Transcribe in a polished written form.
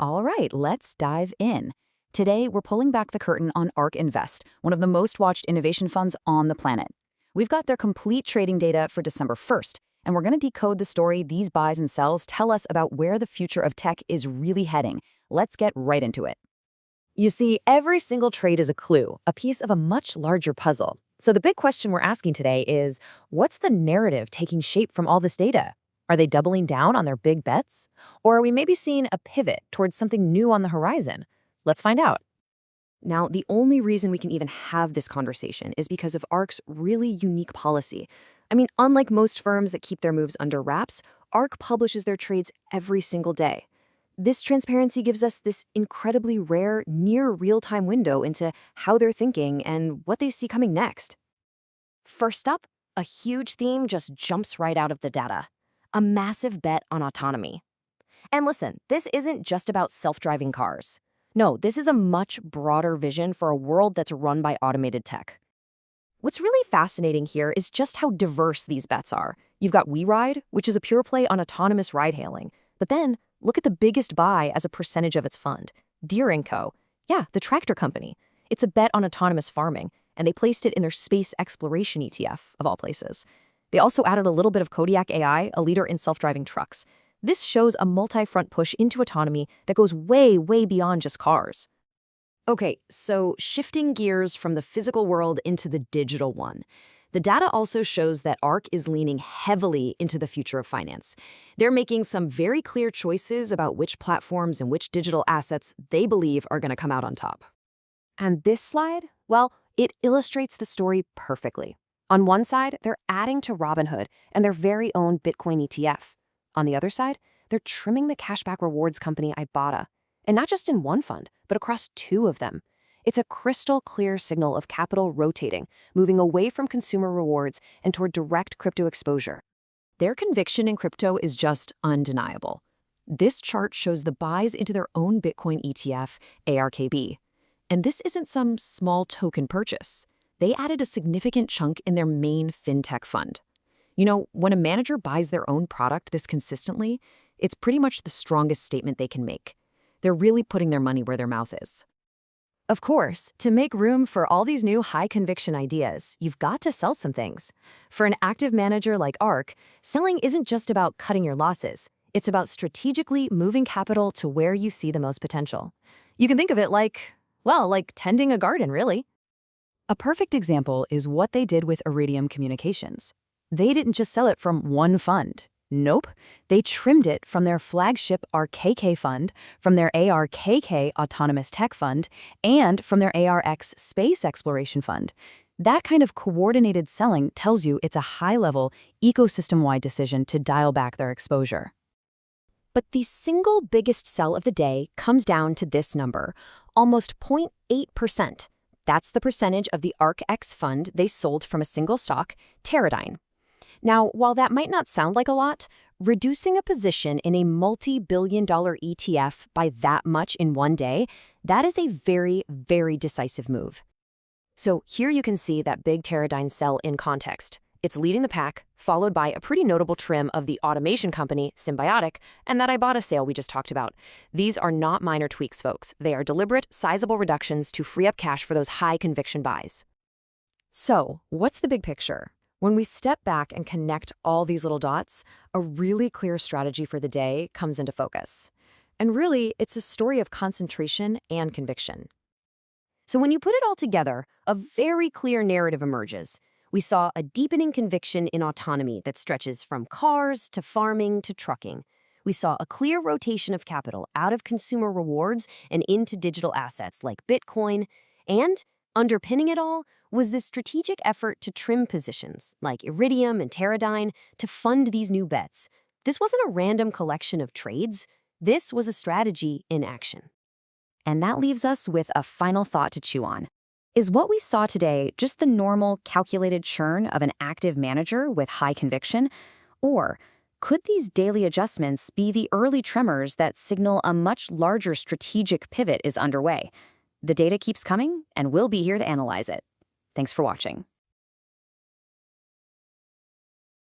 All right, let's dive in. Today, we're pulling back the curtain on ARK Invest, one of the most watched innovation funds on the planet. We've got their complete trading data for December 1st, and we're going to decode the story these buys and sells tell us about where the future of tech is really heading. Let's get right into it. You see, every single trade is a clue, a piece of a much larger puzzle. So the big question we're asking today is, what's the narrative taking shape from all this data? Are they doubling down on their big bets? Or are we maybe seeing a pivot towards something new on the horizon? Let's find out. Now, the only reason we can even have this conversation is because of ARK's really unique policy. I mean, unlike most firms that keep their moves under wraps, ARK publishes their trades every single day. This transparency gives us this incredibly rare, near real-time window into how they're thinking and what they see coming next. First up, a huge theme just jumps right out of the data. A massive bet on autonomy. And listen, this isn't just about self-driving cars. No, this is a much broader vision for a world that's run by automated tech. What's really fascinating here is just how diverse these bets are. You've got WeRide, which is a pure play on autonomous ride-hailing. But then, look at the biggest buy as a percentage of its fund. Deere & Co. Yeah, the tractor company. It's a bet on autonomous farming, and they placed it in their space exploration ETF, of all places. They also added a little bit of Kodiak AI, a leader in self-driving trucks. This shows a multi-front push into autonomy that goes way, way beyond just cars. Okay, so shifting gears from the physical world into the digital one. The data also shows that ARK is leaning heavily into the future of finance. They're making some very clear choices about which platforms and which digital assets they believe are going to come out on top. And this slide, well, it illustrates the story perfectly. On one side, they're adding to Robinhood and their very own Bitcoin ETF. On the other side, they're trimming the cashback rewards company Ibotta. And not just in one fund, but across two of them. It's a crystal clear signal of capital rotating, moving away from consumer rewards and toward direct crypto exposure. Their conviction in crypto is just undeniable. This chart shows the buys into their own Bitcoin ETF, ARKB. And this isn't some small token purchase. They added a significant chunk in their main fintech fund. You know, when a manager buys their own product this consistently, it's pretty much the strongest statement they can make. They're really putting their money where their mouth is. Of course, to make room for all these new high-conviction ideas, you've got to sell some things. For an active manager like ARK, selling isn't just about cutting your losses. It's about strategically moving capital to where you see the most potential. You can think of it like tending a garden, really. A perfect example is what they did with Iridium Communications. They didn't just sell it from one fund. Nope. They trimmed it from their flagship RKK fund, from their ARKK Autonomous Tech Fund, and from their ARX Space Exploration Fund. That kind of coordinated selling tells you it's a high-level, ecosystem-wide decision to dial back their exposure. But the single biggest sell of the day comes down to this number, almost 0.8%. That's the percentage of the ARKX fund they sold from a single stock, Teradyne. Now, while that might not sound like a lot, reducing a position in a multi-billion-dollar ETF by that much in one day, that is a very, very decisive move. So here you can see that big Teradyne sell in context. It's leading the pack, followed by a pretty notable trim of the automation company, Symbiotic, and that Ibotta sale we just talked about. These are not minor tweaks, folks. They are deliberate, sizable reductions to free up cash for those high-conviction buys. So, what's the big picture? When we step back and connect all these little dots, a really clear strategy for the day comes into focus. And really, it's a story of concentration and conviction. So when you put it all together, a very clear narrative emerges. We saw a deepening conviction in autonomy that stretches from cars to farming to trucking. We saw a clear rotation of capital out of consumer rewards and into digital assets like Bitcoin. And underpinning it all was this strategic effort to trim positions like Iridium and Teradyne to fund these new bets. This wasn't a random collection of trades. This was a strategy in action. And that leaves us with a final thought to chew on. Is what we saw today just the normal, calculated churn of an active manager with high conviction? Or could these daily adjustments be the early tremors that signal a much larger strategic pivot is underway? The data keeps coming, and we'll be here to analyze it. Thanks for watching.